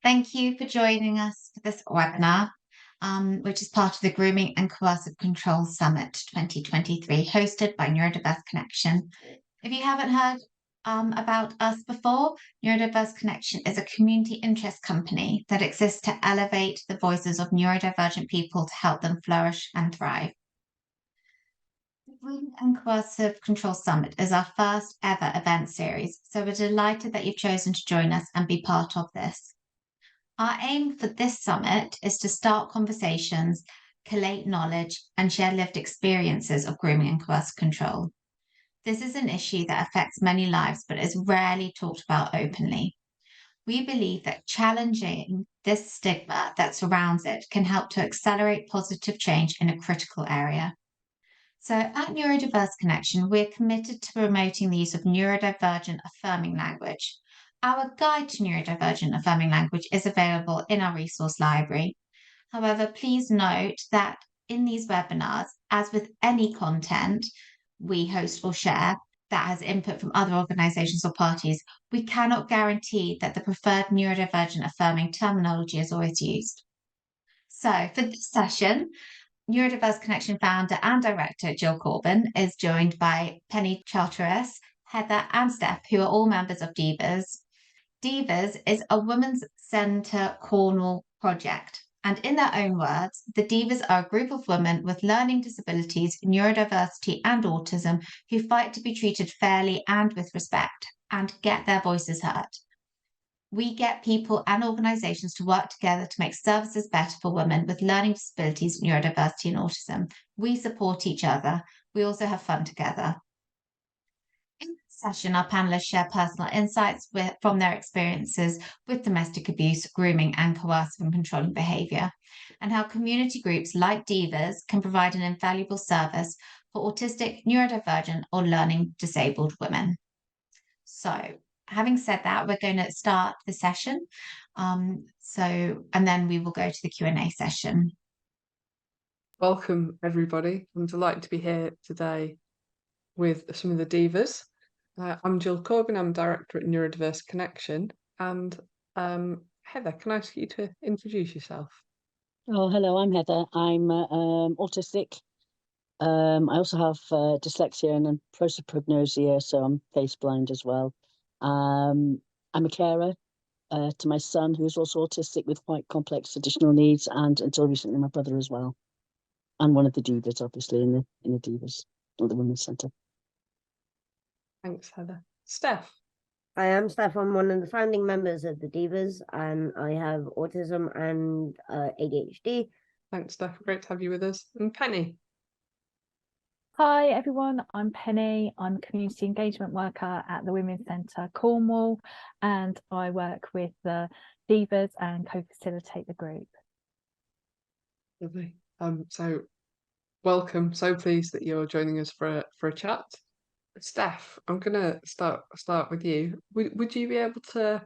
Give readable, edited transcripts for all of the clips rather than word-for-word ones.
Thank you for joining us for this webinar, which is part of the Grooming and Coercive Control Summit 2023, hosted by Neurodiverse Connection. If you haven't heard about us before, Neurodiverse Connection is a community interest company that exists to elevate the voices of neurodivergent people to help them flourish and thrive. The Grooming and Coercive Control Summit is our first ever event series, so we're delighted that you've chosen to join us and be part of this. Our aim for this summit is to start conversations, collate knowledge, and share lived experiences of grooming and coercive control. This is an issue that affects many lives but is rarely talked about openly. We believe that challenging this stigma that surrounds it can help to accelerate positive change in a critical area. So at Neurodiverse Connection, we're committed to promoting the use of neurodivergent affirming language. Our guide to neurodivergent affirming language is available in our resource library. However, please note that in these webinars, as with any content we host or share that has input from other organisations or parties, we cannot guarantee that the preferred neurodivergent affirming terminology is always used. So for this session, Neurodiverse Connection founder and director Jill Corbyn is joined by Penni, Charteress, Heather and Steph, who are all members of DIVAS. DIVAS is a women's centre Cornwall project. And in their own words, the DIVAS are a group of women with learning disabilities, neurodiversity and autism who fight to be treated fairly and with respect and get their voices heard. We get people and organisations to work together to make services better for women with learning disabilities, neurodiversity and autism. We support each other. We also have fun together. In this session, our panellists share personal insights from their experiences with domestic abuse, grooming and coercive and controlling behaviour, and how community groups like DIVAS can provide an invaluable service for autistic, neurodivergent or learning disabled women. So, having said that, we're going to start the session. And then we will go to the Q&A session. Welcome, everybody. I'm delighted to be here today with some of the DIVAS. I'm Jill Corbyn, I'm Director at Neurodiverse Connection. And Heather, can I ask you to introduce yourself? Oh, hello, I'm Heather. I'm autistic. I also have dyslexia and prosopagnosia, so I'm face blind as well. I'm a carer to my son, who is also autistic with quite complex additional needs, and until recently my brother as well, and one of the DIVAS, obviously, in the DIVAS, or the Women's Centre. Thanks, Heather. Steph. I am Steph. I'm one of the founding members of the DIVAS, and I have autism and ADHD. Thanks, Steph. Great to have you with us. And Penny. Hi everyone, I'm Penny. I'm a community engagement worker at the Women's Centre Cornwall, and I work with the DIVAS and co-facilitate the group. Lovely. So welcome. So pleased that you're joining us for a chat. Steph, I'm gonna start with you. Would you be able to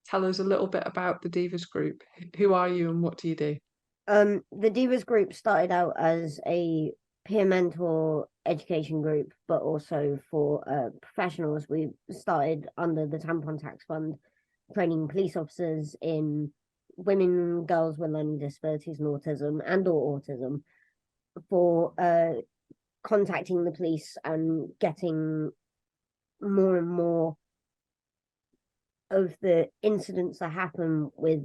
tell us a little bit about the DIVAS group? Who are you and what do you do? The DIVAS group started out as a peer mentor education group, but also for professionals. We started under the Tampon Tax Fund, training police officers in women and girls with learning disabilities and autism or autism for contacting the police and getting more and more of the incidents that happen with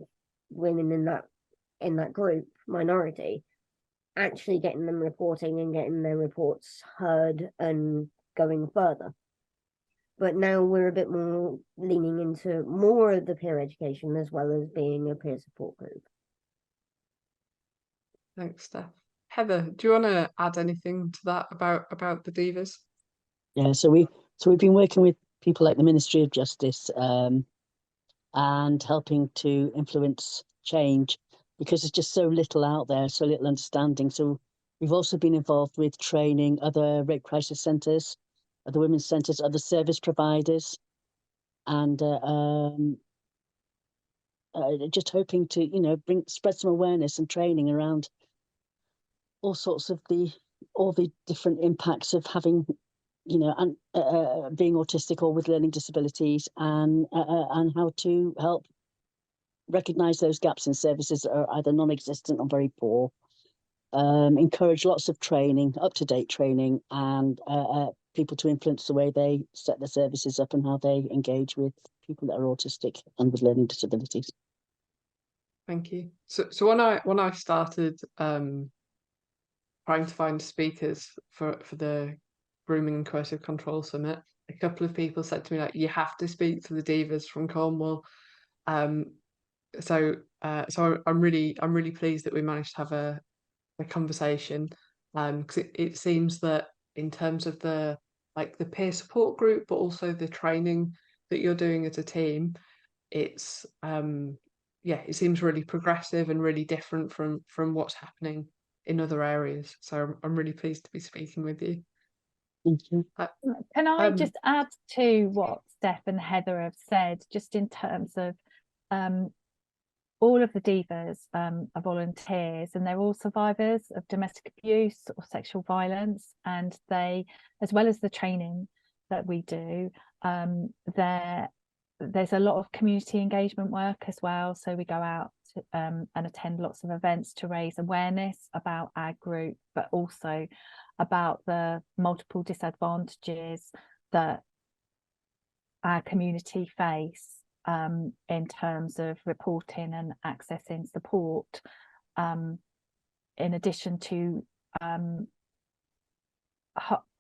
women in that group minority, actually getting them reporting and getting their reports heard and going further. But now we're a bit more leaning into more of the peer education as well as being a peer support group. Thanks, Steph. Heather, do you want to add anything to that about the DIVAS? Yeah, so we've been working with people like the Ministry of Justice and helping to influence change, because there's just so little out there, so little understanding. So we've also been involved with training other rape crisis centres, other women's centres, other service providers, and just hoping to, spread some awareness and training around all sorts of all the different impacts of having, and being autistic or with learning disabilities, and how to help recognise those gaps in services that are either non-existent or very poor. Encourage lots of training, up-to-date training, and people to influence the way they set their services up and how they engage with people that are autistic and with learning disabilities. Thank you. So when I started trying to find speakers for the Grooming and Coercive Control Summit, a couple of people said to me, like, you have to speak to the DIVAS from Cornwall. So I'm really pleased that we managed to have a conversation, because it seems that in terms of the peer support group, but also the training that you're doing as a team, it's it seems really progressive and really different from what's happening in other areas. So I'm really pleased to be speaking with you. Thank you. Can I just add to what Steph and Heather have said, just in terms of all of the DIVAS are volunteers, and they're all survivors of domestic abuse or sexual violence, and they, as well as the training that we do, there's a lot of community engagement work as well. So we go out to, and attend lots of events to raise awareness about our group, but also about the multiple disadvantages that our community face in terms of reporting and accessing support, in addition to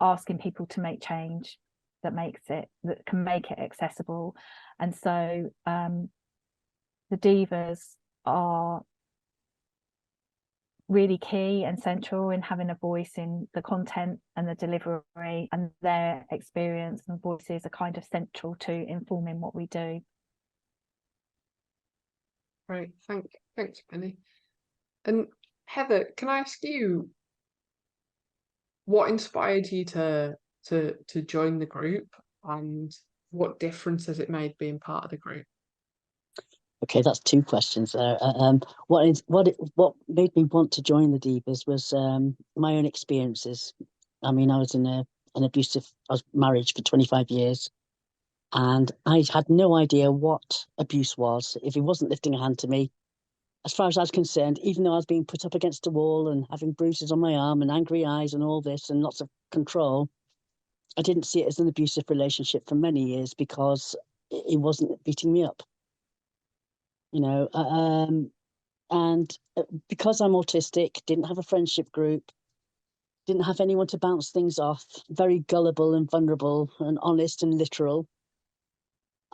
asking people to make change that can make it accessible. And so the DIVAS are really key and central in having a voice in the content and the delivery, and their experience and voices are kind of central to informing what we do. Right, thanks, Penny. And Heather, can I ask you what inspired you to join the group, and what difference has it made being part of the group? Okay, that's two questions there. What made me want to join the DIVAS was my own experiences. I mean, I was in I was married for 25 years, and I had no idea what abuse was. If he wasn't lifting a hand to me, as far as I was concerned, even though I was being put up against a wall and having bruises on my arm and angry eyes and all this and lots of control, I didn't see it as an abusive relationship for many years because he wasn't beating me up. You know, and because I'm autistic, didn't have a friendship group, didn't have anyone to bounce things off, very gullible and vulnerable and honest and literal.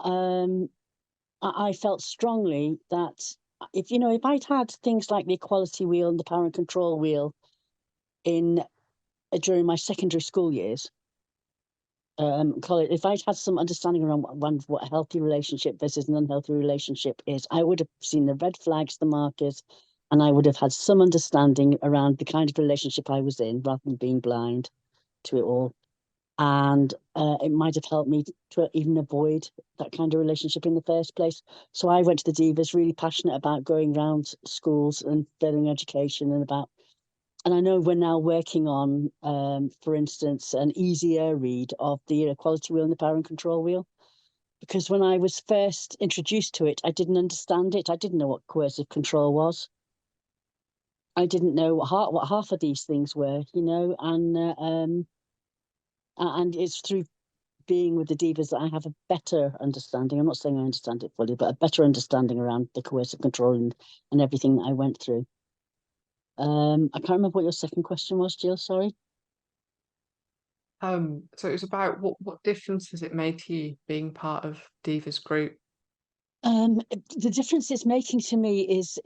I felt strongly that if I'd had things like the equality wheel and the power and control wheel during my secondary school years, college, if I'd had some understanding around what a healthy relationship versus an unhealthy relationship is, I would have seen the red flags, the markers, and I would have had some understanding around the kind of relationship I was in, rather than being blind to it all. And it might have helped me to even avoid that kind of relationship in the first place. So I went to the DIVAS really passionate about going around schools and furthering education and I know we're now working on, for instance, an easier read of the equality wheel and the power and control wheel. Because when I was first introduced to it, I didn't understand it. I didn't know what coercive control was. I didn't know what half of these things were, and it's through being with the DIVAS that I have a better understanding. I'm not saying I understand it fully, but a better understanding around the coercive control and everything that I went through. I can't remember what your second question was, Jill, sorry. So it was about what difference has it made to you being part of DIVAS group? The difference it's making to me is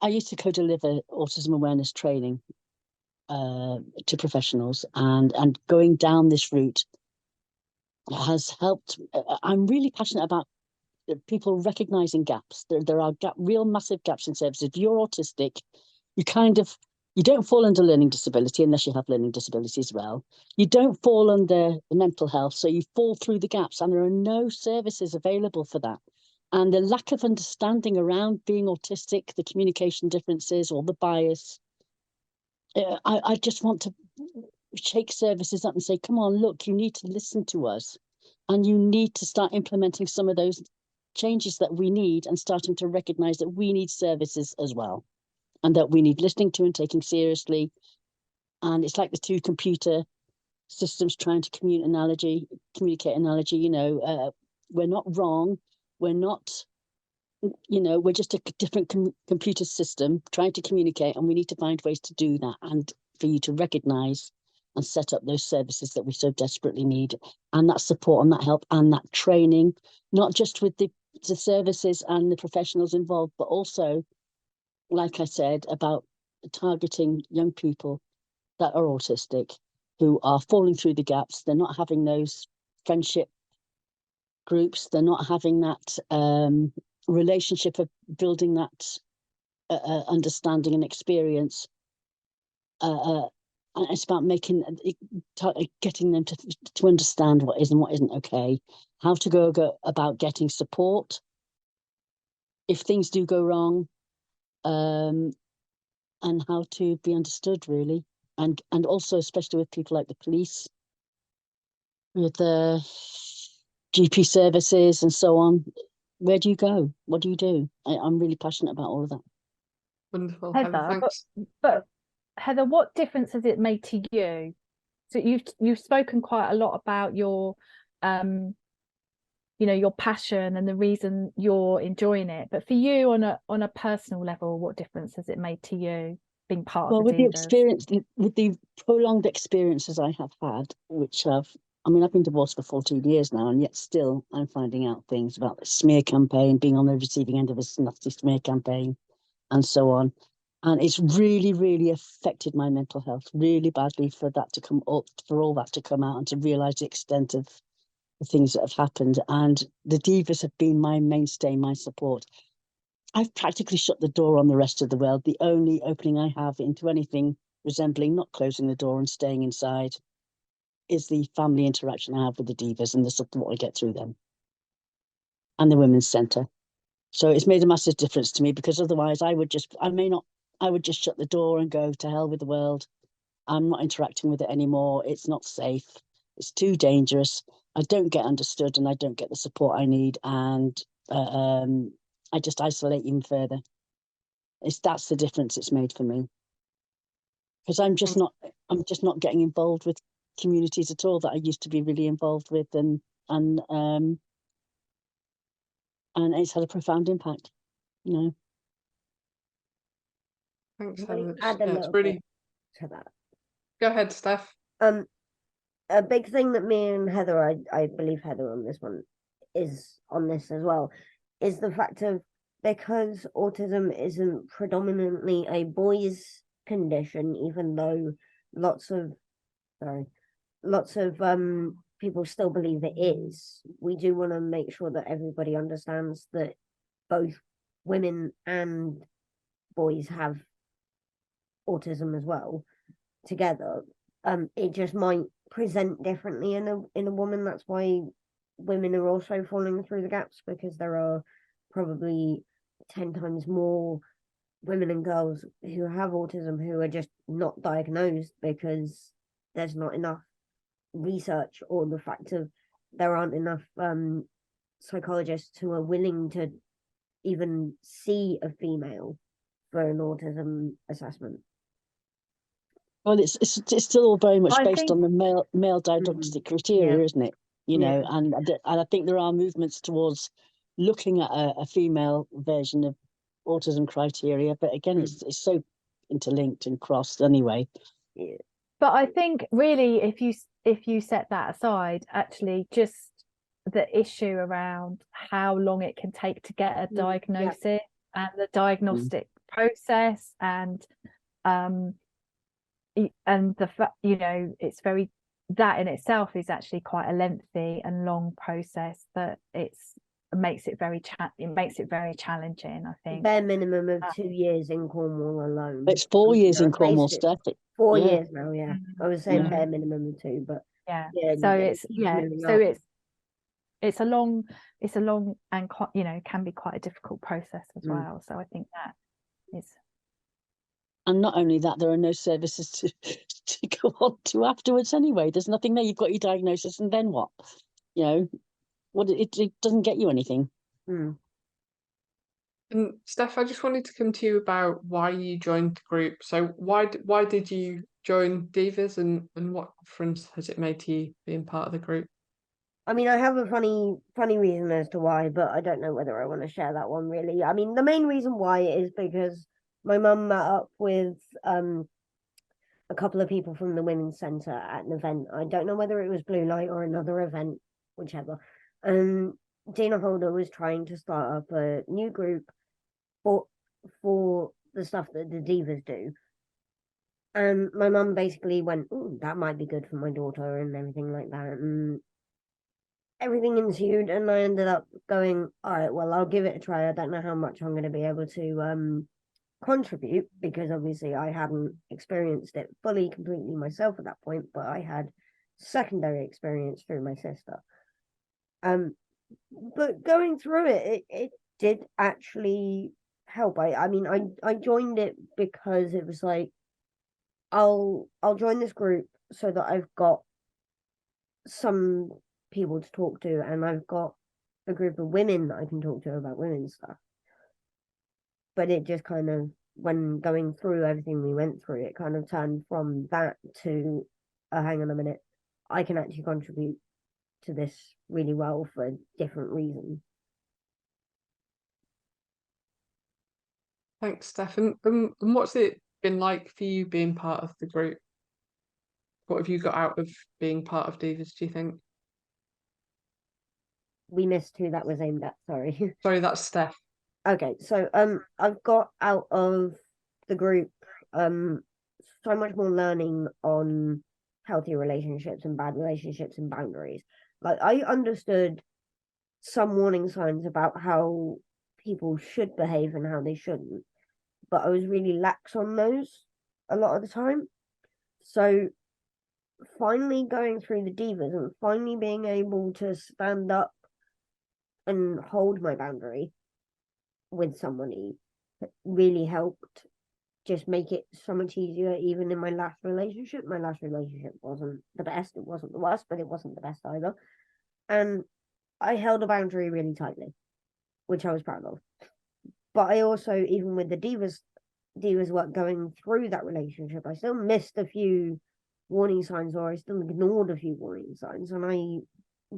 I used to co-deliver autism awareness training to professionals, and going down this route has helped. I'm really passionate about people recognizing gaps. There are real massive gaps in services. If you're autistic, you don't fall under learning disability unless you have learning disability as well. You don't fall under mental health, so you fall through the gaps, and there are no services available for that. And the lack of understanding around being autistic, the communication differences or the bias, I just want to shake services up and say, come on, look, you need to listen to us, and you need to start implementing some of those changes that we need and starting to recognise that we need services as well, and that we need listening to and taking seriously. And it's like the two computer systems trying to communicate analogy. We're not wrong. We're not, we're just a different computer system trying to communicate, and we need to find ways to do that, and for you to recognise and set up those services that we so desperately need, and that support and that help and that training, not just with the services and the professionals involved, but also, like I said, about targeting young people that are autistic, who are falling through the gaps. They're not having those friendship groups. They're not having that relationship of building that understanding and experience. And it's about getting them to understand what is and what isn't okay, how to go about getting support if things do go wrong, and how to be understood, really. And also, especially with people like the police, with the GP services and so on. Where do you go? What do you do? I'm really passionate about all of that. Wonderful, Heather, thanks. but Heather, what difference has it made to you? So you've spoken quite a lot about your your passion and the reason you're enjoying it, but for you on a personal level, what difference has it made to you being part of the with the DIVAS? experience, with the prolonged experiences I have had, I've been divorced for 14 years now, and yet still I'm finding out things about the smear campaign, being on the receiving end of a nasty smear campaign, and so on. And it's really, really affected my mental health really badly for that to come up, for all that to come out, and to realise the extent of the things that have happened. And the DIVAS have been my mainstay, my support. I've practically shut the door on the rest of the world. The only opening I have into anything resembling not closing the door and staying inside is the family interaction I have with the DIVAS and the support I get through them and the Women's Centre. So it's made a massive difference to me, because otherwise I would just shut the door and go to hell with the world. I'm not interacting with it anymore. It's not safe. It's too dangerous. I don't get understood, and I don't get the support I need. And I just isolate even further. That's the difference it's made for me. Because I'm just not getting involved with communities at all that I used to be really involved with, and it's had a profound impact, Thanks, Can I Heather. add a It's little really... bit to that? Go ahead, Steph. A big thing that me and Heather, I believe Heather on this one, is on this as well, is the fact of, because autism isn't predominantly a boys' condition, even though lots of people still believe it is, we do want to make sure that everybody understands that both women and boys have autism as well together. It just might present differently in a woman. That's why women are also falling through the gaps, because there are probably 10 times more women and girls who have autism who are just not diagnosed because there's not enough research, or the fact of there aren't enough psychologists who are willing to even see a female for an autism assessment. Well, it's still all very much based on the male diagnostic criteria, Yeah. isn't it? And I think there are movements towards looking at a female version of autism criteria, but again, it's so interlinked and crossed anyway. Yeah. But I think really, if you set that aside, actually just the issue around how long it can take to get a diagnosis and the diagnostic process, and the fact, it's very, that in itself is actually quite a lengthy and long process, that it makes it very challenging, I think. Bare minimum of 2 years in Cornwall alone. It's 4 years in Cornwall, Steph. 4 years now, yeah. I was saying Yeah. bare minimum of 2, but it's a long and can be quite a difficult process as well. So I think that is. And not only that, there are no services to go on to afterwards anyway. There's nothing there. You've got your diagnosis, and then what? It doesn't get you anything. Mm. And Steph, I just wanted to come to you about why you joined the group. So why did you join DIVAS, and what difference has it made to you being part of the group? I mean, I have a funny reason as to why, but I don't know whether I want to share that one really. I mean, the main reason why is because my mum met up with a couple of people from the Women's Centre at an event. I don't know whether it was Blue Light or another event, whichever. Dina Holder was trying to start up a new group for the stuff that the Divas do. And my mum basically went, "Ooh, that might be good for my daughter," and everything like that. And everything ensued, and I ended up going, all right, well, I'll give it a try. I don't know how much I'm going to be able to contribute, because obviously I hadn't experienced it fully, completely myself at that point, but I had secondary experience through my sister. But going through it did actually help. I mean, I joined it because it was like, I'll join this group so that I've got some people to talk to, and I've got a group of women that I can talk to about women's stuff. But it just kind of, when going through everything we went through, it kind of turned from that to, hang on a minute, I can actually contribute to this really well for different reasons. Thanks, Steph. And what's it been like for you being part of the group? What have you got out of being part of DIVAS, do you think? We missed who that was aimed at, sorry. Sorry, that's Steph. Okay, so I've got out of the group so much more learning on healthy relationships and bad relationships and boundaries. Like, I understood some warning signs about how people should behave and how they shouldn't, but I was really lax on those a lot of the time. So finally going through the Divas and finally being able to stand up and hold my boundary with somebody really helped just make it so much easier. Even in my last relationship wasn't the best, it wasn't the worst, but it wasn't the best either, and I held a boundary really tightly, which I was proud of. But I also, even with the Divas work going through that relationship, I still missed a few warning signs, or I still ignored a few warning signs, and I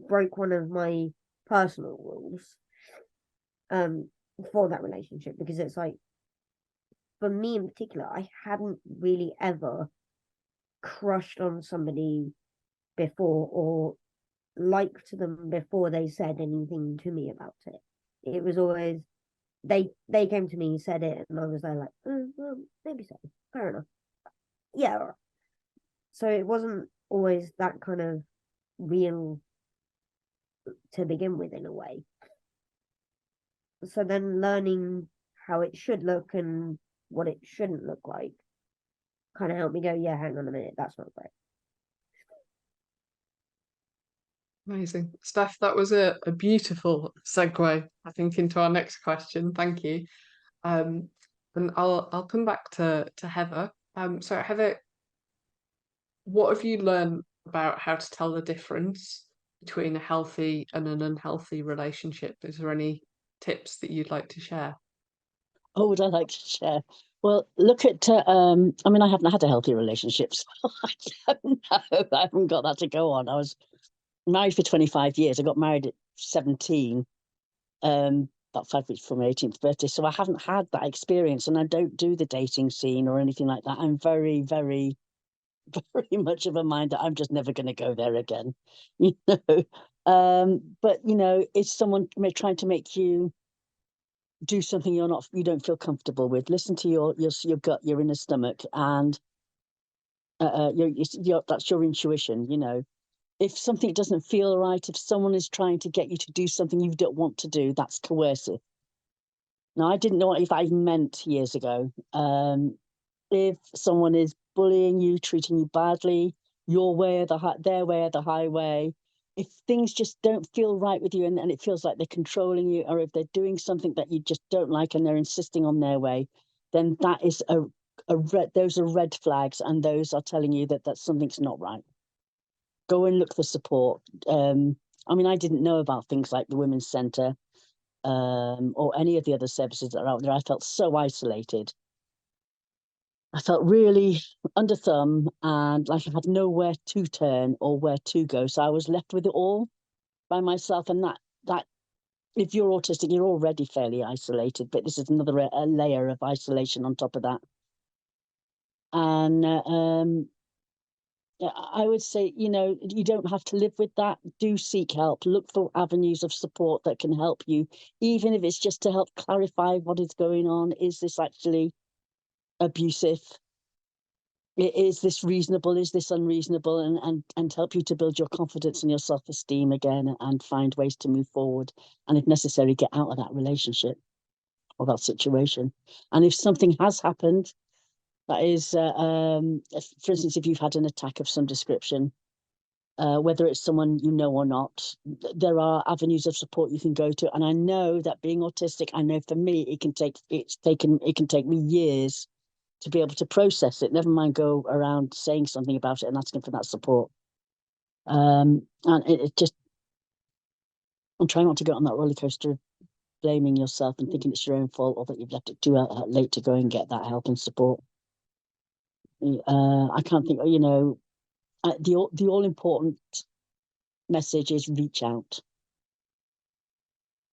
broke one of my personal rules for that relationship, because it's like, for me in particular, I hadn't really ever crushed on somebody before or liked them before they said anything to me about it. It was always they came to me, said it, and I was there like, well, maybe so, fair enough, yeah, all right. So it wasn't always that kind of real to begin with, in a way. So then learning how it should look and what it shouldn't look like kind of helped me go, yeah, hang on a minute, that's not great. Amazing. Steph, that was a beautiful segue, I think, into our next question. Thank you. And I'll come back to Heather. So Heather, what have you learned about how to tell the difference between a healthy and an unhealthy relationship? Is there any tips that you'd like to share? Oh, would I like to share? Well, look at, I mean, I haven't had a healthy relationship, so I don't know. I haven't got that to go on. I was married for 25 years. I got married at 17, about 5 weeks from my 18th birthday. So I haven't had that experience, and I don't do the dating scene or anything like that. I'm very, very, very much of a mind that I'm just never going to go there again, you know. But, you know, it's someone trying to make you do something you don't feel comfortable with. Listen to your gut, your inner stomach, and that's your intuition. You know, if something doesn't feel right, if someone is trying to get you to do something you don't want to do, that's coercive. Now, I didn't know what if I meant years ago. If someone is bullying you, treating you badly, your way or their way or the highway, if things just don't feel right with you, and it feels like they're controlling you, or if they're doing something that you just don't like and they're insisting on their way, then that is those are red flags, and those are telling you that something's not right. Go and look for support. I mean, I didn't know about things like the Women's Centre. or any of the other services that are out there, I felt so isolated. I felt really under thumb and like I had nowhere to turn or where to go. So I was left with it all by myself. And that if you're autistic, you're already fairly isolated, but this is another a layer of isolation on top of that. And I would say, you know, you don't have to live with that. Do seek help. Look for avenues of support that can help you, even if it's just to help clarify what is going on. Is this actually abusive? Is this reasonable? Is this unreasonable? And help you to build your confidence and your self-esteem again and find ways to move forward. And if necessary, get out of that relationship or that situation. And if something has happened, that is, for instance, if you've had an attack of some description, whether it's someone you know or not, there are avenues of support you can go to. And I know that being autistic, I know for me, it can take me years to be able to process it, never mind go around saying something about it and asking for that support. And it just, I'm trying not to get on that roller coaster of blaming yourself and thinking it's your own fault or that you've left it too late to go and get that help and support. I can't think, you know, the all important message is reach out.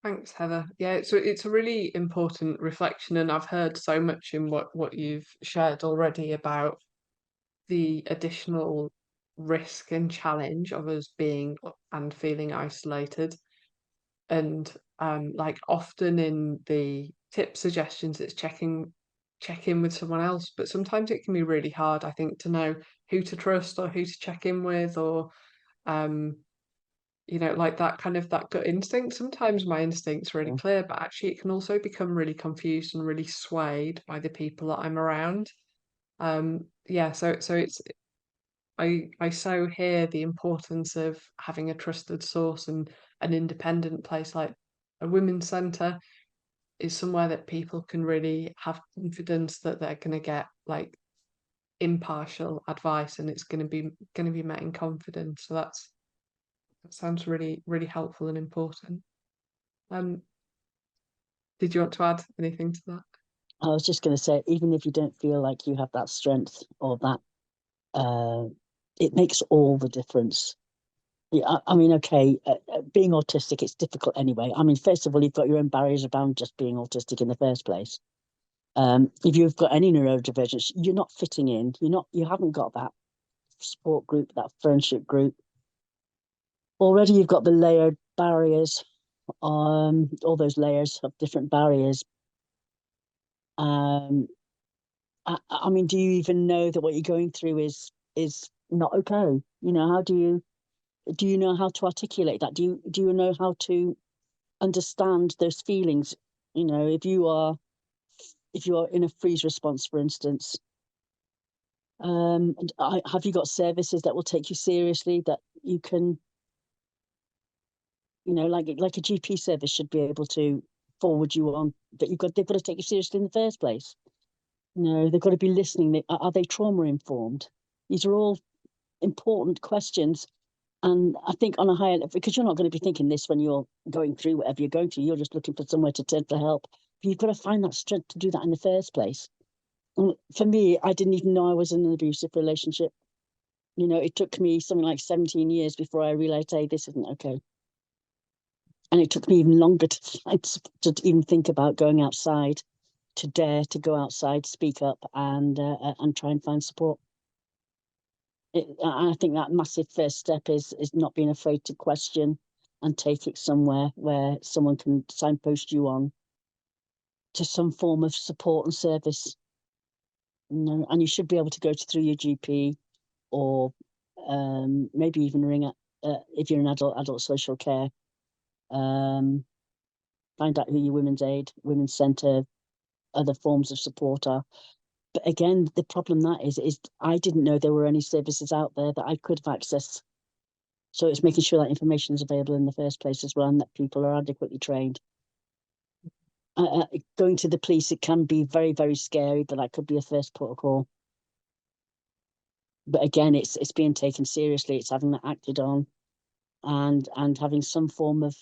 Thanks, Heather. Yeah, so it's a really important reflection, and I've heard so much in what you've shared already about the additional risk and challenge of us being and feeling isolated. And like often in the tip suggestions, it's check in with someone else, but sometimes it can be really hard, I think, to know who to trust or who to check in with, or you know, like that kind of that gut instinct. Sometimes my instinct's really clear, but actually it can also become really confused and really swayed by the people that I'm around. Yeah, so it's I so hear the importance of having a trusted source, and an independent place like a women's centre is somewhere that people can really have confidence that they're going to get like impartial advice, and it's going to be met in confidence. So that sounds really, really helpful and important. Did you want to add anything to that? I was just going to say, even if you don't feel like you have that strength or that, it makes all the difference. Yeah, I mean, okay, being autistic, it's difficult anyway. I mean, first of all, you've got your own barriers around just being autistic in the first place. If you've got any neurodivergence, you're not fitting in. You haven't got that support group, that friendship group. Already you've got the layered barriers, all those layers of different barriers. I mean, do you even know that what you're going through is not okay? You know, how do you know how to articulate that? Do you know how to understand those feelings? You know, if you are in a freeze response, for instance, have you got services that will take you seriously, that you can, you know, like a GP service should be able to forward you on, that they've got to take you seriously in the first place. You know, they've got to be listening. Are they trauma informed? These are all important questions. And I think on a higher level, because you're not going to be thinking this when you're going through whatever you're going through, you're just looking for somewhere to turn for help. But you've got to find that strength to do that in the first place. And for me, I didn't even know I was in an abusive relationship. You know, it took me something like 17 years before I realized, hey, this isn't okay. And it took me even longer to even think about going outside, to dare to go outside, speak up, and try and find support. I think that massive first step is not being afraid to question and take it somewhere where someone can signpost you on to some form of support and service. You know, and you should be able to go through your GP, or maybe even ring up if you're an adult social care. Find out who your women's aid, women's centre, other forms of support are. But again, the problem that is I didn't know there were any services out there that I could have accessed. So it's making sure that information is available in the first place as well, and that people are adequately trained. Going to the police, it can be very, very scary, but that could be a first protocol. But again, it's being taken seriously. It's having that acted on, and having some form of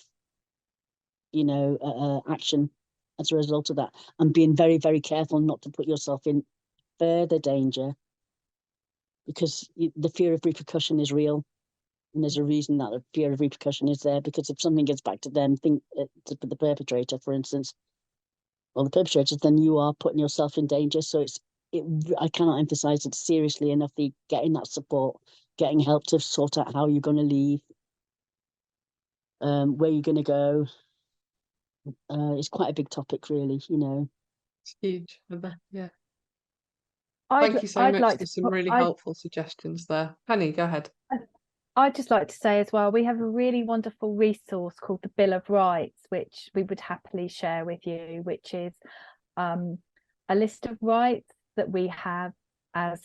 action as a result of that, and being very, very careful not to put yourself in further danger, because the fear of repercussion is real. And there's a reason that the fear of repercussion is there, because if something gets back to them, to the perpetrator, for instance, or the perpetrators, then you are putting yourself in danger. So I cannot emphasize it seriously enough, getting that support, getting help to sort out how you're going to leave, where you're going to go. It's quite a big topic, really, It's huge. I bet, yeah. I'd Thank you so I'd much like for to some put- really I'd- helpful suggestions there. Penny, go ahead. I'd just like to say as well, we have a really wonderful resource called the Bill of Rights, which we would happily share with you, which is a list of rights that we have as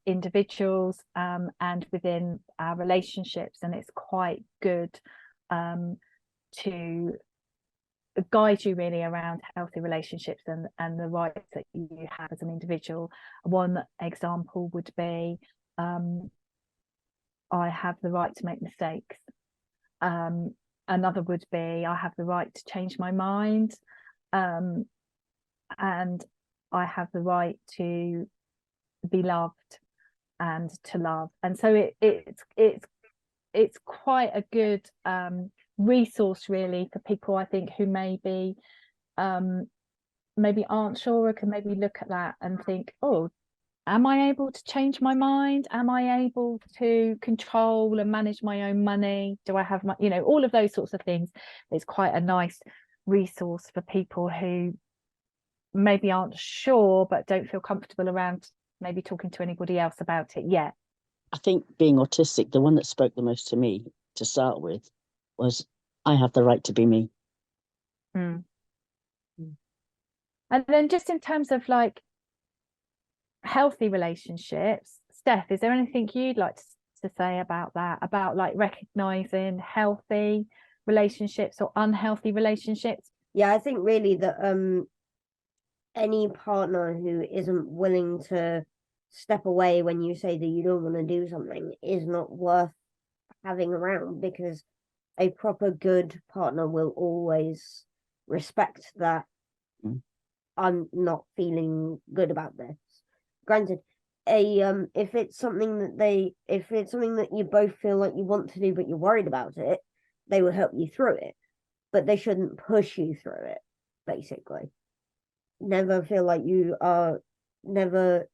individuals and within our relationships, and it's quite good to guide you really around healthy relationships and the rights that you have as an individual. One example would be I have the right to make mistakes. Another would be I have the right to change my mind, and I have the right to be loved and to love. And so it's quite a good resource really for people, I think, who maybe aren't sure, or can maybe look at that and think, oh, am I able to change my mind? Am I able to control and manage my own money? Do I have my, all of those sorts of things? It's quite a nice resource for people who maybe aren't sure but don't feel comfortable around maybe talking to anybody else about it yet. I think, being autistic, the one that spoke the most to me to start with was, I have the right to be me. And then just in terms of like healthy relationships, Steph, is there anything you'd like to say about that, about like recognizing healthy relationships or unhealthy relationships? Yeah, I think really that any partner who isn't willing to step away when you say that you don't want to do something is not worth having around, because a proper good partner will always respect that. I'm not feeling good about this. Granted, if it's something that you both feel like you want to do but you're worried about it, they will help you through it, but they shouldn't push you through it. Basically, never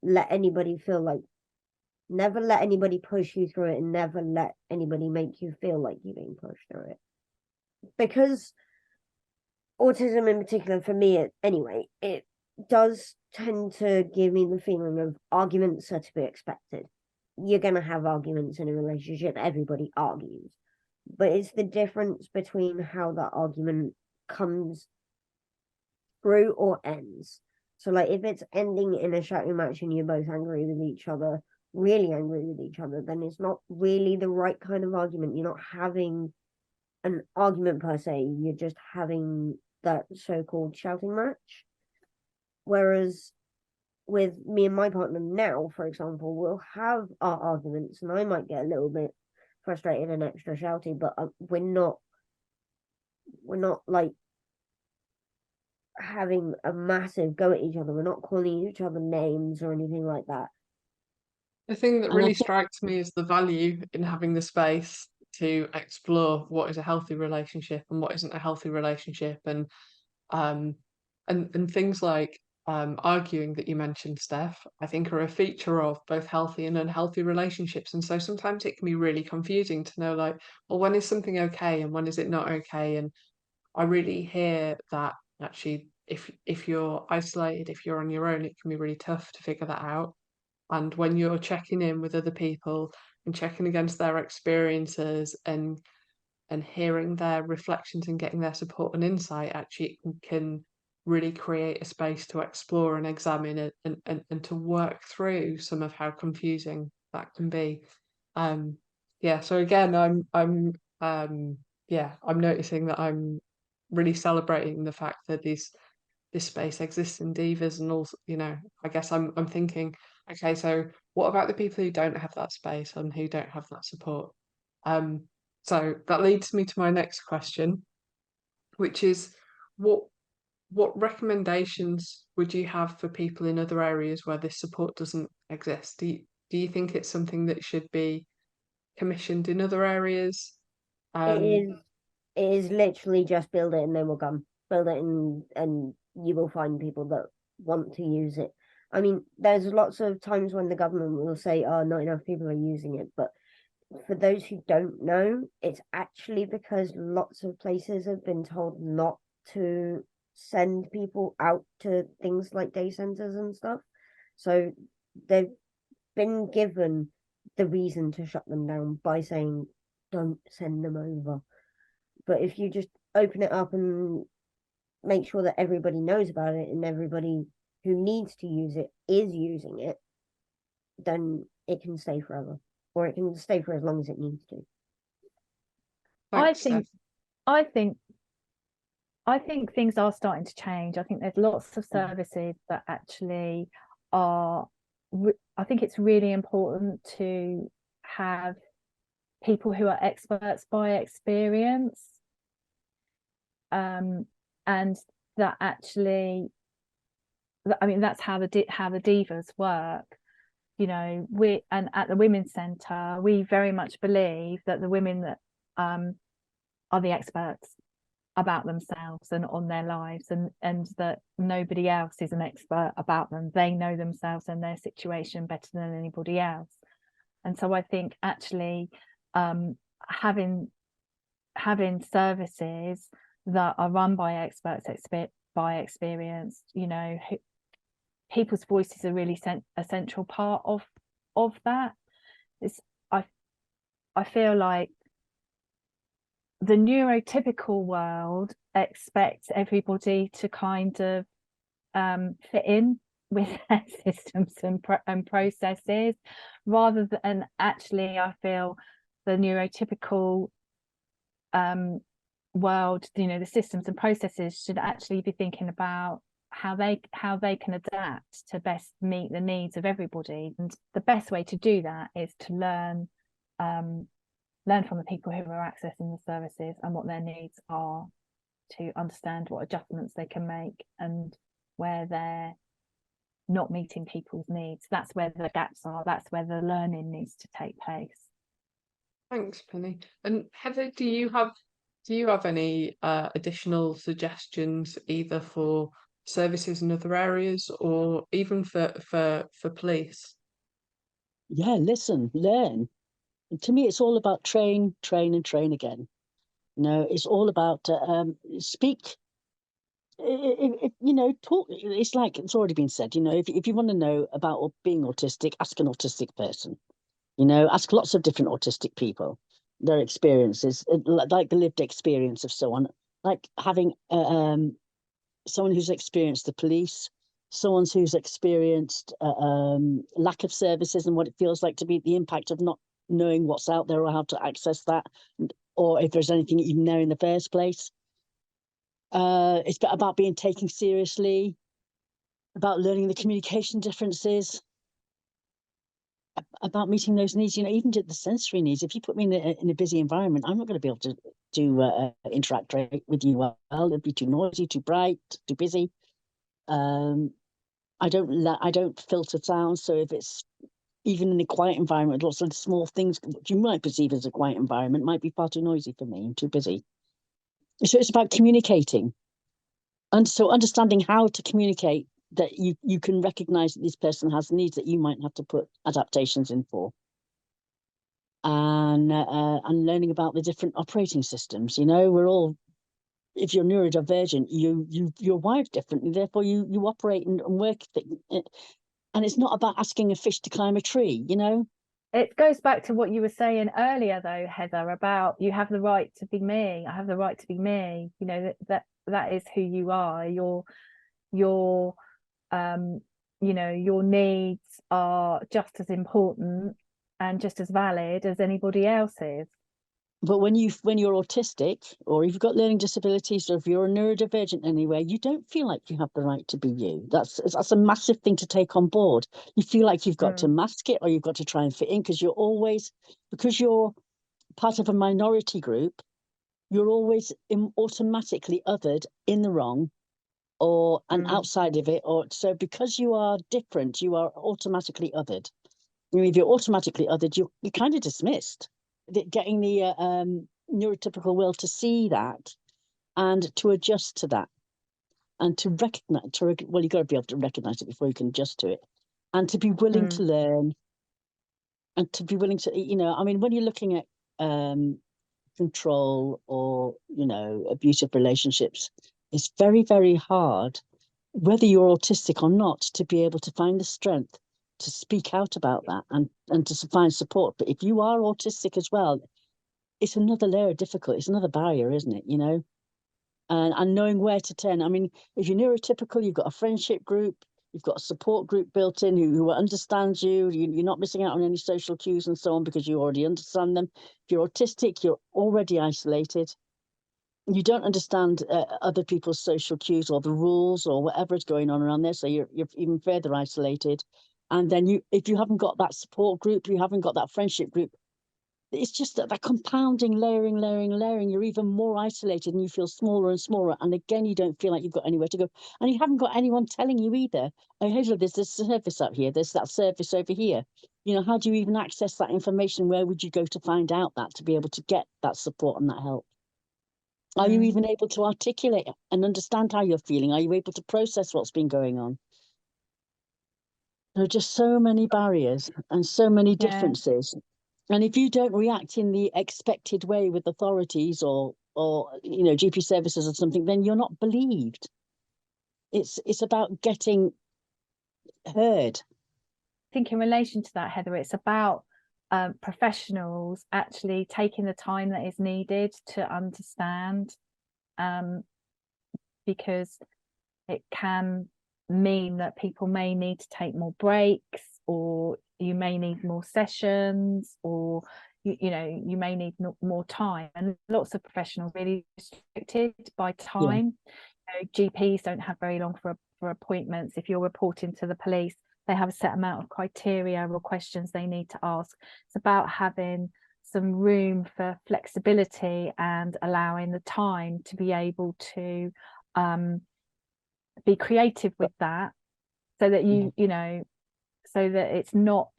let anybody push you through it, and never let anybody make you feel like you're being pushed through it. Because autism in particular, for me anyway, it does tend to give me the feeling of arguments are to be expected. You're going to have arguments in a relationship, everybody argues, but it's the difference between how that argument comes through or ends. So like, if it's ending in a shouting match and you're both angry with each other, really angry with each other, then it's not really the right kind of argument. You're not having an argument per se, you're just having that so-called shouting match. Whereas with me and my partner now, for example, we'll have our arguments and I might get a little bit frustrated and extra shouty, but we're not like having a massive go at each other. We're not calling each other names or anything like that. The thing that And I really think- strikes me is the value in having the space to explore what is a healthy relationship and what isn't a healthy relationship, and things like arguing that you mentioned, Steph, I think are a feature of both healthy and unhealthy relationships. And so sometimes it can be really confusing to know, like, well, when is something okay and when is it not okay? And I really hear that actually, if you're isolated, if you're on your own, it can be really tough to figure that out. And when you're checking in with other people and checking against their experiences and hearing their reflections and getting their support and insight, actually it can really create a space to explore and examine it and to work through some of how confusing that can be. So again, I'm noticing that I'm really celebrating the fact that this space exists in DIVAS, and also, I guess I'm thinking, okay, so what about the people who don't have that space and who don't have that support? So that leads me to my next question, which is what recommendations would you have for people in other areas where this support doesn't exist? Do you think it's something that should be commissioned in other areas? It is literally just build it and they will come. Build it and you will find people that want to use it. I mean, there's lots of times when the government will say, oh, not enough people are using it. But for those who don't know, it's actually because lots of places have been told not to send people out to things like day centres and stuff. So they've been given the reason to shut them down by saying, don't send them over. But if you just open it up and make sure that everybody knows about it and everybody who needs to use it is using it, then it can stay forever, or it can stay for as long as it needs to. Thanks, Steph. I think things are starting to change. I think there's lots of services that actually are. I think it's really important to have people who are experts by experience, and that actually, I mean, that's how the DIVAS work. You know, and at the Women's Centre, we very much believe that the women that are the experts about themselves and on their lives, and that nobody else is an expert about them. They know themselves and their situation better than anybody else. And so I think actually having services that are run by experts by experience, you know, people's voices are really a central part of that. I feel like the neurotypical world expects everybody to kind of fit in with their systems and processes, rather than actually, I feel the neurotypical world, you know, the systems and processes should actually be thinking about how they can adapt to best meet the needs of everybody. And the best way to do that is to learn from the people who are accessing the services and what their needs are, to understand what adjustments they can make and where they're not meeting people's needs. That's where the gaps are. That's where the learning needs to take place. Thanks, Penny. And Heather, do you have any additional suggestions, either for services in other areas or even for police? Yeah, listen, learn. And to me, it's all about train, and train again. You know, it's all about speak. You know, talk. It's like it's already been said. You know, if you want to know about being autistic, ask an autistic person. You know, ask lots of different autistic people, their experiences, like the lived experience of someone, like having someone who's experienced the police, someone who's experienced lack of services and what it feels like to be the impact of not knowing what's out there or how to access that, or if there's anything even there in the first place. It's about being taken seriously, about learning the communication differences, about meeting those needs. You know, even the sensory needs. If you put me in a busy environment, I'm not going to be able to interact with you well. It'll be too noisy, too bright, too busy. I don't filter sound, so if it's even in a quiet environment, lots of small things which you might perceive as a quiet environment might be far too noisy for me and too busy. So it's about communicating, and so understanding how to communicate that you can recognize that this person has needs that you might have to put adaptations in for, and learning about the different operating systems. You know, we're all, if you're neurodivergent, you're wired differently, therefore you operate and work. And it's not about asking a fish to climb a tree, you know? It goes back to what you were saying earlier, though, Heather, about you have the right to be me. I have the right to be me. You know, that is who you are. Your you know, your needs are just as important and just as valid as anybody else's. But when you're autistic, or if you've got learning disabilities, or if you're a neurodivergent anyway, you don't feel like you have the right to be you. That's a massive thing to take on board. You feel like you've got to mask it, or you've got to try and fit in, because you're part of a minority group. you're always automatically othered, in the wrong, and outside of it, or so because you are different, you are automatically othered. If you're automatically othered, you're kind of dismissed. Getting the neurotypical will to see that and to adjust to that, and to recognize, well, you've got to be able to recognize it before you can adjust to it, and to be willing to learn, and to be willing to, I mean, when you're looking at control or, abusive relationships, it's very, very hard, whether you're autistic or not, to be able to find the strength to speak out about that and to find support. But if you are autistic as well, it's another layer of difficult. It's another barrier, isn't it? And knowing where to turn. I mean, if you're neurotypical, you've got a friendship group, you've got a support group built in who understands you. You're not missing out on any social cues and so on because you already understand them. If you're autistic, you're already isolated. You don't understand other people's social cues or the rules or whatever is going on around there, so you're even further isolated. And then if you haven't got that support group, you haven't got that friendship group, it's just that compounding, layering, you're even more isolated and you feel smaller and smaller. And again, you don't feel like you've got anywhere to go. And you haven't got anyone telling you either, oh, hey, look, there's this service up here, there's that service over here. How do you even access that information? Where would you go to find out that, to be able to get that support and that help? Are you even able to articulate and understand how you're feeling? Are you able to process what's been going on? There are just so many barriers and so many differences. And if you don't react in the expected way with authorities or GP services or something, then you're not believed. It's about getting heard. I think in relation to that, Heather, it's about professionals actually taking the time that is needed to understand, because it can mean that people may need to take more breaks, or you may need more sessions, or you may need more time. And lots of professionals really restricted by time. GPs don't have very long for appointments. If you're reporting to the police, they have a set amount of criteria or questions they need to ask. It's about having some room for flexibility and allowing the time to be able to be creative with that, so that so that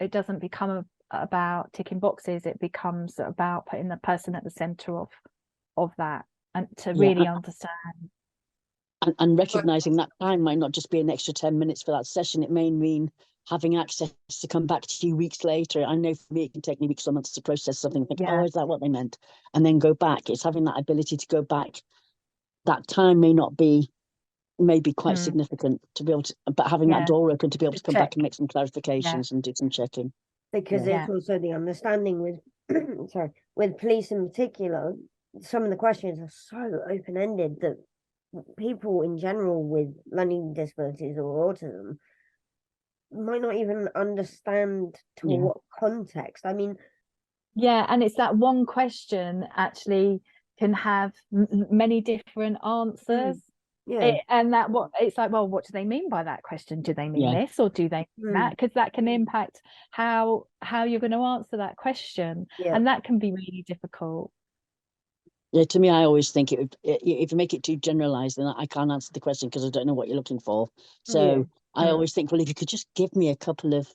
it doesn't become about ticking boxes. It becomes about putting the person at the center of that, and to really understand. And recognizing that time might not just be an extra 10 minutes for that session. It may mean having access to come back to you weeks later. I know for me, it can take me weeks or months to process something and think, oh, is that what they meant? And then go back. It's having that ability to go back. That time may be quite significant to be able to, but having that door open to be able to come back and make some clarifications and do some checking. Because it's also the understanding with, with police in particular, some of the questions are so open-ended that people in general with learning disabilities or autism might not even understand to what context. I mean, and it's that one question actually can have many different answers. And it's like, well, what do they mean by that question? Do they mean this, or do they mean that? Because that can impact how you're going to answer that question, and that can be really difficult. To me, I always think if you make it too generalized, then I can't answer the question because I don't know what you're looking for. So I always think, well, if you could just give me a couple of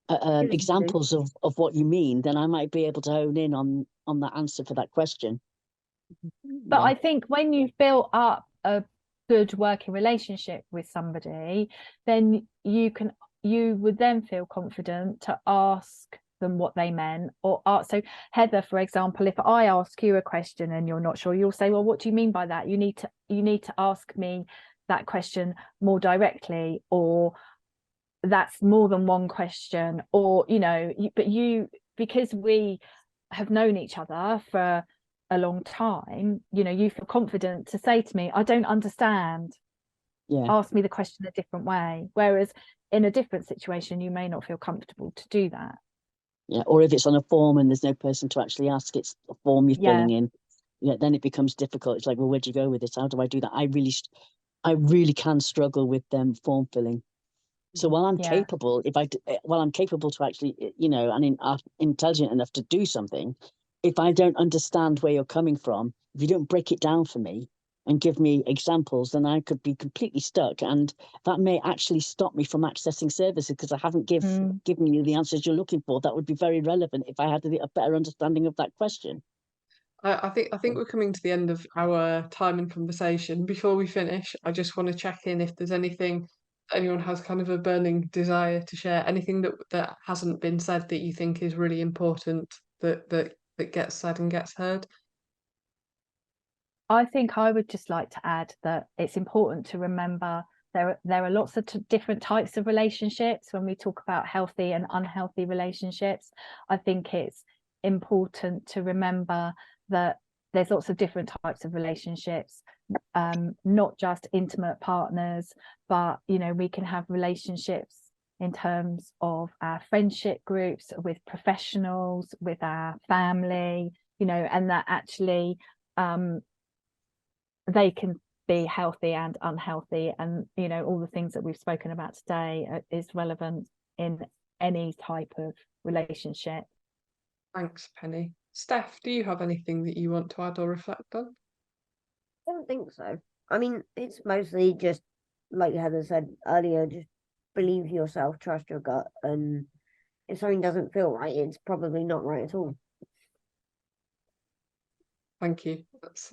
examples of what you mean, then I might be able to hone in on that answer for that question. But I think when you've built up a good working relationship with somebody, then you would then feel confident to ask them what they meant, or so Heather, for example, if I ask you a question and you're not sure, you'll say, well, what do you mean by that? You need to ask me that question more directly, or that's more than one question, or because we have known each other for a long time, you feel confident to say to me, I don't understand, ask me the question a different way. Whereas in a different situation, you may not feel comfortable to do that. Or if it's on a form and there's no person to actually ask, it's a form you're filling in. Then it becomes difficult. It's like, well, where'd you go with this? How do I do that? I really can struggle with form filling. So while I'm capable, I'm capable to actually, and intelligent enough to do something, if I don't understand where you're coming from, if you don't break it down for me and give me examples, then I could be completely stuck, and that may actually stop me from accessing services because I haven't given you the answers you're looking for. That would be very relevant if I had a better understanding of that question. I think we're coming to the end of our time and conversation. Before we finish, I just want to check in if there's anything anyone has kind of a burning desire to share, anything that hasn't been said that you think is really important that gets said and gets heard. I think I would just like to add that it's important to remember there are lots of different types of relationships when we talk about healthy and unhealthy relationships. I think it's important to remember that there's lots of different types of relationships, not just intimate partners, but we can have relationships in terms of our friendship groups, with professionals, with our family, and that actually they can be healthy and unhealthy, and all the things that we've spoken about today is relevant in any type of relationship. Thanks, Penny. Steph, do you have anything that you want to add or reflect on? I don't think so. I mean, it's mostly just like Heather said earlier, just believe yourself, trust your gut, and if something doesn't feel right, it's probably not right at all. Thank you. That's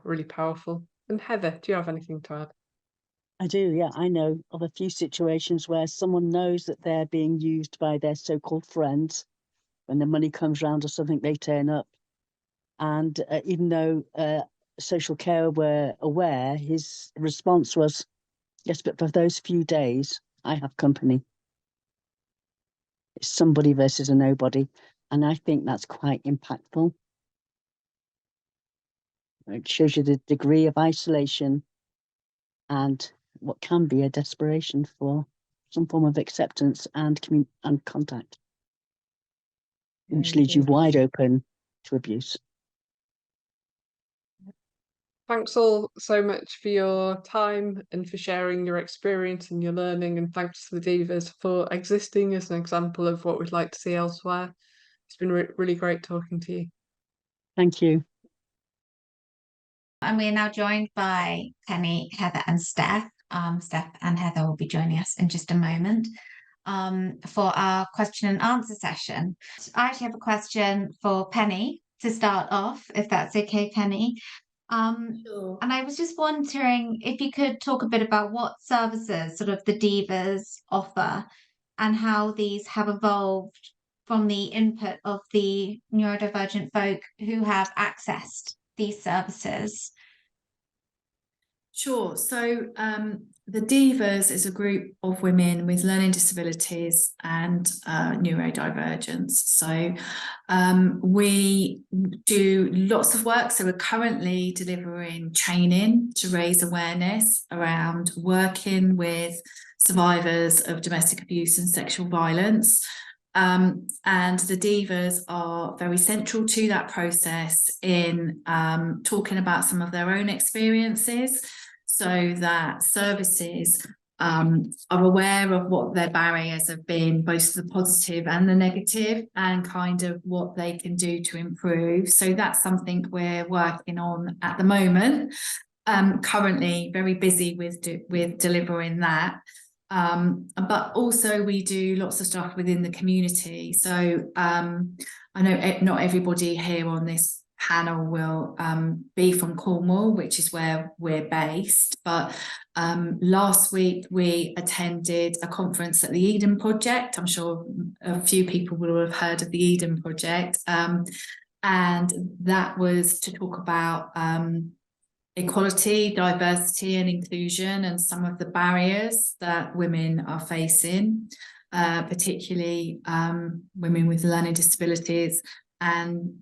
really powerful. And Heather, do you have anything to add? I do, yeah. I know of a few situations where someone knows that they're being used by their so-called friends. When the money comes round or something, they turn up. And even though social care were aware, his response was, yes, but for those few days, I have company. It's somebody versus a nobody. And I think that's quite impactful. It shows you the degree of isolation and what can be a desperation for some form of acceptance and contact, which leaves you wide open to abuse. Thanks all so much for your time and for sharing your experience and your learning, and thanks to the Divas for existing as an example of what we'd like to see elsewhere. It's been really great talking to you. Thank you. And we are now joined by Penny, Heather and Steph. Steph and Heather will be joining us in just a moment for our question and answer session. I actually have a question for Penny to start off, if that's okay, Penny. Sure. And I was just wondering if you could talk a bit about what services sort of the Divas offer and how these have evolved from the input of the neurodivergent folk who have accessed these services. Sure. So the Divas is a group of women with learning disabilities and neurodivergence. So we do lots of work. So we're currently delivering training to raise awareness around working with survivors of domestic abuse and sexual violence. And the Divas are very central to that process in talking about some of their own experiences, so that services are aware of what their barriers have been, both the positive and the negative, and kind of what they can do to improve. So that's something we're working on at the moment. Currently very busy with delivering that. But also we do lots of stuff within the community. So I know not everybody here on this panel will be from Cornwall, which is where we're based, but last week we attended a conference at the Eden Project. I'm sure a few people will have heard of the Eden Project, and that was to talk about equality, diversity and inclusion, and some of the barriers that women are facing, particularly women with learning disabilities and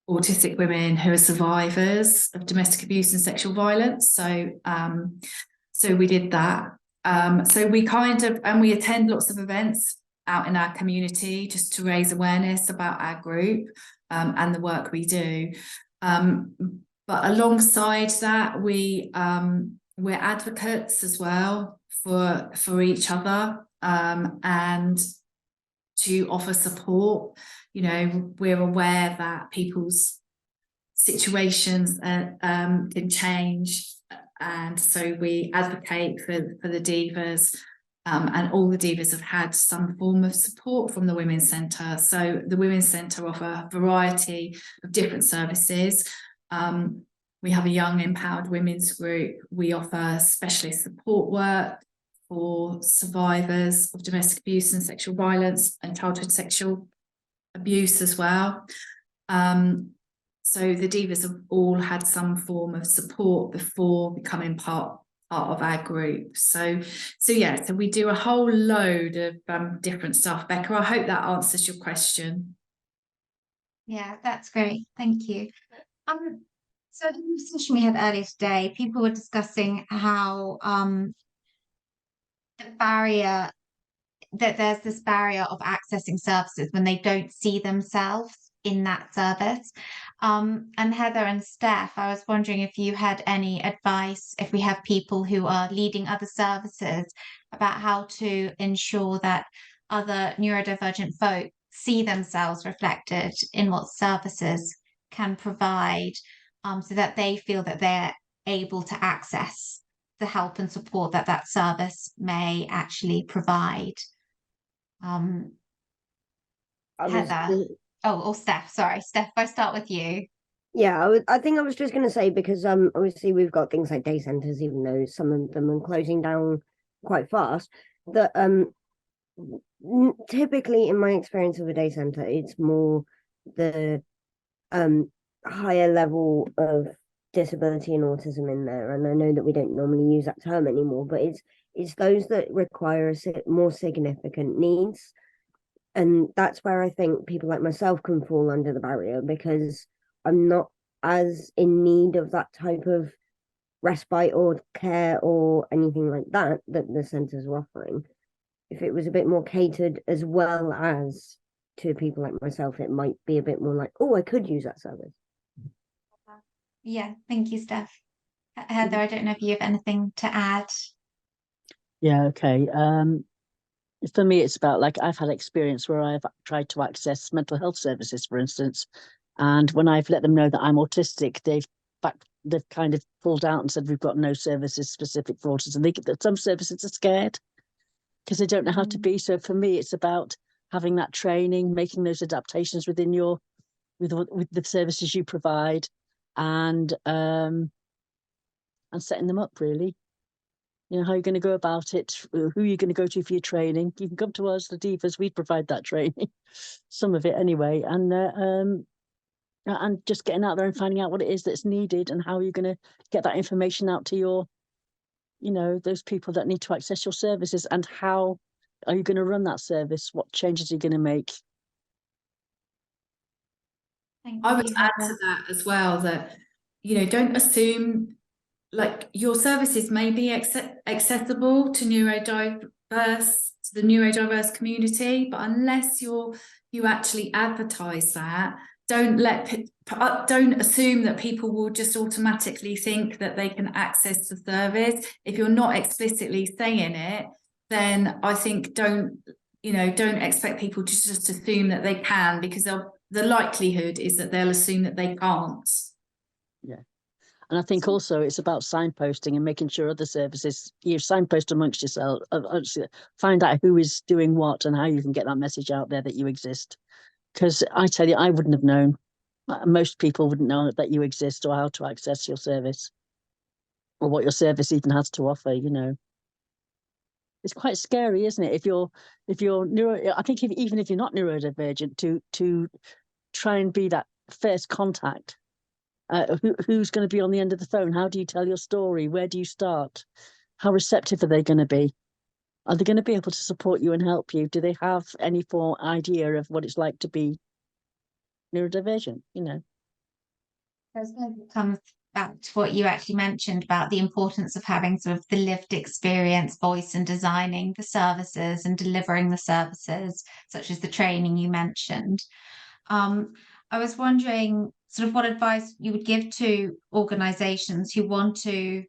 autistic women who are survivors of domestic abuse and sexual violence. So we did that. So we we attend lots of events out in our community just to raise awareness about our group and the work we do. But alongside that, we're advocates as well for each other and to offer support. You know, we're aware that people's situations can change, and so we advocate for the divas, and all the divas have had some form of support from the Women's Centre. So the Women's Centre offer a variety of different services. We have a young empowered women's group. We offer specialist support work for survivors of domestic abuse and sexual violence and childhood sexual abuse as well. So the divas have all had some form of support before becoming part of our group. So yeah, so we do a whole load of different stuff. Becca, I hope that answers your question. Yeah, that's great. Thank you. So in the discussion we had earlier today, people were discussing how the barrier, that there's this barrier of accessing services when they don't see themselves in that service. And Heather and Steph, I was wondering if you had any advice, if we have people who are leading other services, about how to ensure that other neurodivergent folk see themselves reflected in what services can provide, so that they feel that they're able to access the help and support that that service may actually provide. Heather. Or Steph, sorry. Steph, if I start with you. Yeah, I think I was just going to say, because obviously we've got things like day centres, even though some of them are closing down quite fast, that typically in my experience of a day centre, it's more the higher level of disability and autism in there. And I know that we don't normally use that term anymore, but it's those that require more significant needs. And that's where I think people like myself can fall under the barrier, because I'm not as in need of that type of respite or care or anything like that the centres are offering. If it was a bit more catered as well as to people like myself, it might be a bit more like, oh, I could use that service. Yeah, thank you, Steph. Heather, I don't know if you have anything to add. Yeah, okay. For me, it's about, like, I've had experience where I've tried to access mental health services, for instance, and when I've let them know that I'm autistic, they've kind of pulled out and said, we've got no services specific for autism. Some services are scared because they don't know how to be. So for me, it's about having that training, making those adaptations within with the services you provide, and setting them up, really. You know, how you're going to go about it, who you're going to go to for your training. You can come to us, the Divas, we provide that training, some of it anyway, and just getting out there and finding out what it is that's needed and how you're going to get that information out to your, those people that need to access your services, and how are you going to run that service? What changes are you going to make? I would add to that as well that, don't assume, like, your services may be accessible to the neurodiverse community, but unless you actually advertise that, don't assume that people will just automatically think that they can access the service. If you're not explicitly saying it, then I think don't expect people to just assume that they can, because the likelihood is that they'll assume that they can't. Yeah. And I think also it's about signposting and making sure other services, you signpost amongst yourself, find out who is doing what and how you can get that message out there that you exist. Because I tell you, I wouldn't have known. Most people wouldn't know that you exist or how to access your service or what your service even has to offer, It's quite scary, isn't it? If you're I think even if you're not neurodivergent, to try and be that first contact. Who's going to be on the end of the phone? How do you tell your story? Where do you start? How receptive are they going to be? Are they going to be able to support you and help you? Do they have any idea of what it's like to be neurodivergent? There's going to come back to what you actually mentioned about the importance of having sort of the lived experience voice and designing the services and delivering the services, such as the training you mentioned. I was wondering sort of what advice you would give to organisations who want to,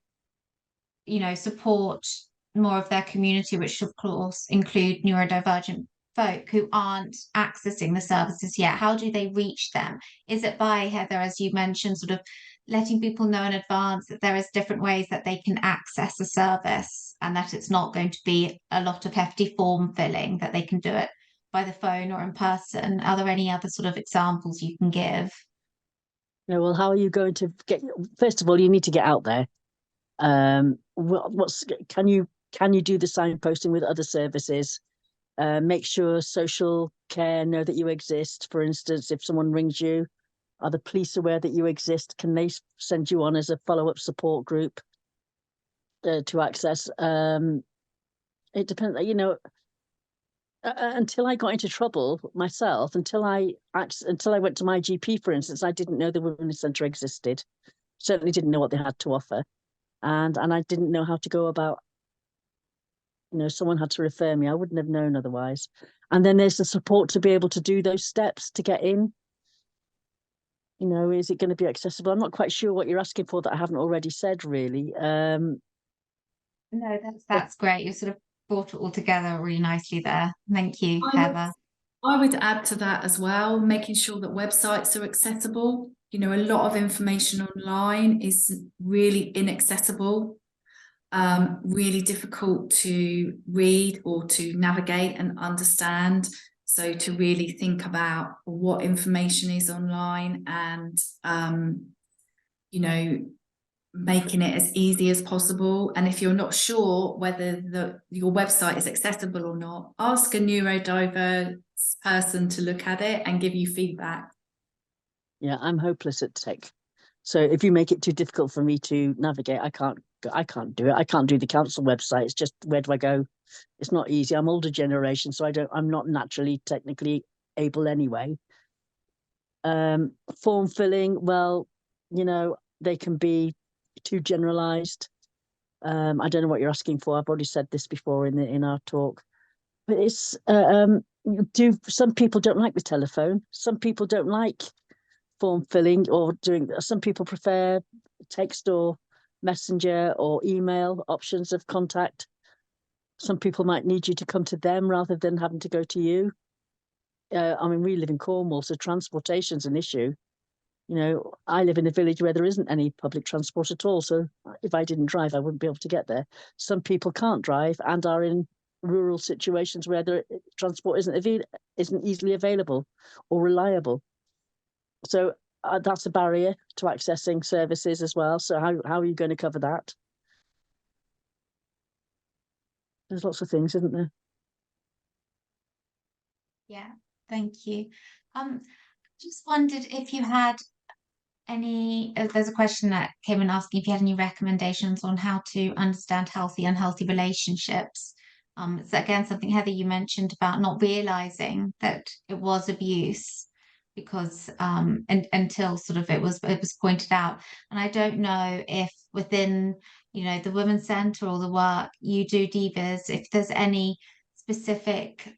support more of their community, which of course include neurodivergent folk who aren't accessing the services yet? How do they reach them? Is it by, Heather, as you mentioned, sort of letting people know in advance that there is different ways that they can access a service, and that it's not going to be a lot of hefty form filling, that they can do it by the phone or in person? Are there any other sort of examples you can give? Yeah, well, how are you going to get? First of all, you need to get out there. What's can you do the signposting with other services? Make sure social care know that you exist. For instance, if someone rings you, are the police aware that you exist? Can they send you on as a follow-up support group to access? It depends, you know. Until I got into trouble myself, until I went to my GP, for instance, I didn't know the Women's Centre existed. Certainly didn't know what they had to offer, and I didn't know how to go about. You know, someone had to refer me. I wouldn't have known otherwise. And then there's the support to be able to do those steps to get in. You know, is it going to be accessible? I'm not quite sure what you're asking for that I haven't already said, really. No, that's great. You sort of brought it all together really nicely there. Thank you, Heather. I would add to that as well, making sure that websites are accessible. You know, a lot of information online is really inaccessible, really difficult to read or to navigate and understand. So to really think about what information is online and, you know, making it as easy as possible. And if you're not sure whether your website is accessible or not, ask a neurodiverse person to look at it and give you feedback. Yeah, I'm hopeless at tech. So if you make it too difficult for me to navigate, I can't do it. I can't do the council website. It's just, where do I go? It's not easy. I'm older generation, so I'm not naturally technically able anyway. Form filling, well, you know, they can be too generalized. I don't know what you're asking for. I've already said this before in our talk, but it's some people don't like the telephone. Some people don't like form filling or doing. Some people prefer text or messenger or email options of contact. Some people might need you to come to them rather than having to go to you. I mean, we live in Cornwall, so transportation's an issue. You know, I live in a village where there isn't any public transport at all. So if I didn't drive, I wouldn't be able to get there. Some people can't drive and are in rural situations where the transport isn't easily available or reliable. So that's a barrier to accessing services as well. So how are you going to cover that? There's lots of things, isn't there? Yeah, thank you. Just wondered if you had any, there's a question that came in asking if you had any recommendations on how to understand healthy, unhealthy relationships. It's again something, Heather, you mentioned about not realizing that it was abuse because until sort of it was pointed out. And I don't know if within, you know, the Women's Centre or the work you do, DIVAS, if there's any specific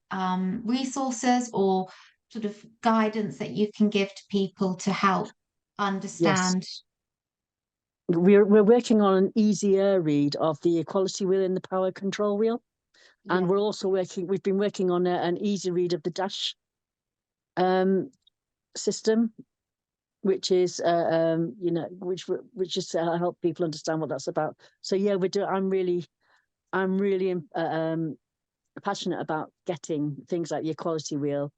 resources or sort of guidance that you can give to people to help understand. Yes. We're working on an easier read of the equality wheel and the power control wheel. Yeah. And we're also we've been working on an easy read of the DASH system, which is you know, which is to help people understand what that's about. So yeah, I'm really passionate about getting things like the equality wheel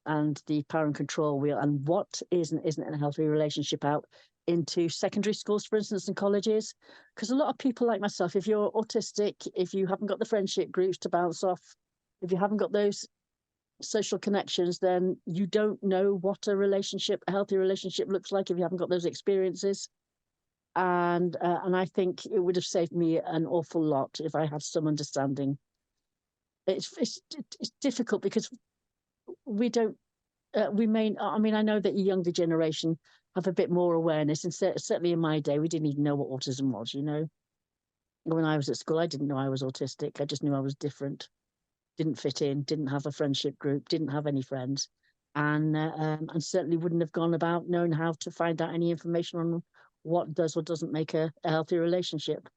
and the power and control wheel and what is and isn't a healthy relationship out into secondary schools, for instance, and colleges. Because a lot of people like myself, if you're autistic, if you haven't got the friendship groups to bounce off, if you haven't got those social connections, then you don't know what a healthy relationship looks like if you haven't got those experiences. And I think it would have saved me an awful lot if I had some understanding. It's difficult because we don't, I mean, I know that the younger generation have a bit more awareness, and certainly in my day, we didn't even know what autism was, you know. When I was at school, I didn't know I was autistic. I just knew I was different, didn't fit in, didn't have a friendship group, didn't have any friends, and certainly wouldn't have gone about knowing how to find out any information on what does or doesn't make a healthy relationship.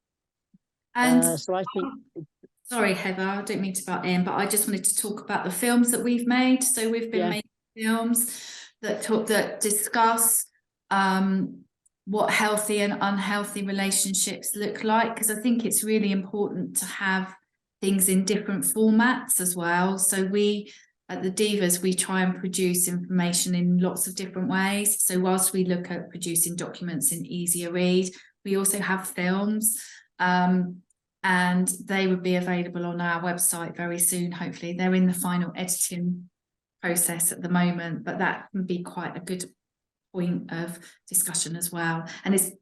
And so I think Sorry, Heather, I don't mean to butt in, but I just wanted to talk about the films that we've made. So we've been making films that discuss what healthy and unhealthy relationships look like, because I think it's really important to have things in different formats as well. So we at the DIVAS, we try and produce information in lots of different ways. So whilst we look at producing documents in easier read, we also have films. And they would be available on our website very soon, hopefully. They're in the final editing process at the moment, but that can be quite a good point of discussion as well. And it's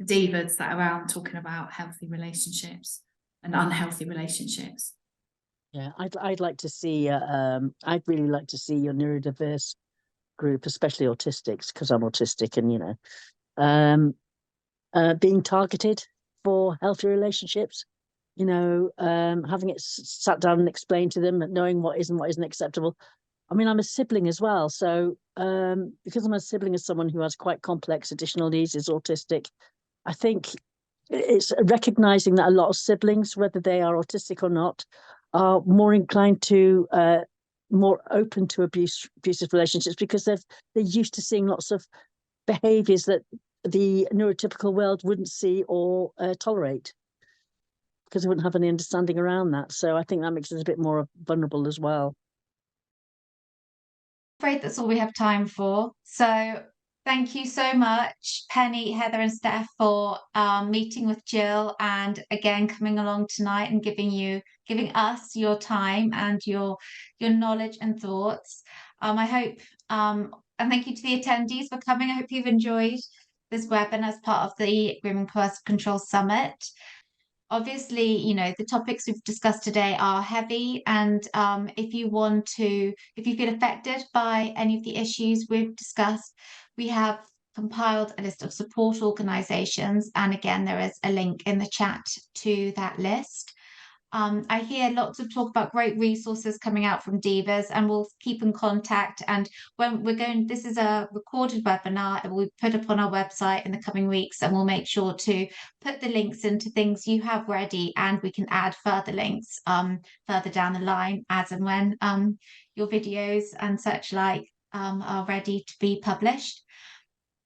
DIVAS that are around talking about healthy relationships and unhealthy relationships. Yeah, I'd like to see, I'd really like to see your neurodiverse group, especially autistics, because I'm autistic, and, you know, being targeted for healthy relationships. You know, having it sat down and explained to them, knowing what is and what isn't acceptable. I mean, I'm a sibling as well. So because I'm a sibling of someone who has quite complex additional needs, is autistic, I think it's recognizing that a lot of siblings, whether they are autistic or not, are more inclined to, more open to abusive relationships, because they're used to seeing lots of behaviors that the neurotypical world wouldn't see or tolerate, because they wouldn't have any understanding around that. So I think that makes us a bit more vulnerable as well. I'm afraid that's all we have time for. So thank you so much, Penny, Heather and Steph, for meeting with Jill, and again coming along tonight and giving us your time and your knowledge and thoughts. I hope and thank you to the attendees for coming. I hope you've enjoyed this webinar as part of the Grooming Coercive Control Summit. Obviously, you know, the topics we've discussed today are heavy, and if you feel affected by any of the issues we've discussed, we have compiled a list of support organisations, and again, there is a link in the chat to that list. I hear lots of talk about great resources coming out from DIVAS, and we'll keep in contact. And when this is a recorded webinar, it will be put up on our website in the coming weeks, and we'll make sure to put the links into things you have ready, and we can add further links further down the line as and when your videos and such like are ready to be published.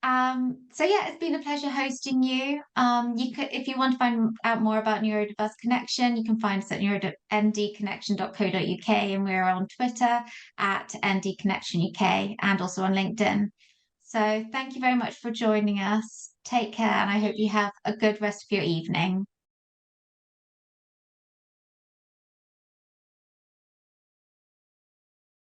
So yeah, it's been a pleasure hosting you. If you want to find out more about Neurodiverse Connection, you can find us at ndconnection.co.uk, and we're on Twitter at ndconnectionuk, and also on LinkedIn. So thank you very much for joining us. Take care, and I hope you have a good rest of your evening.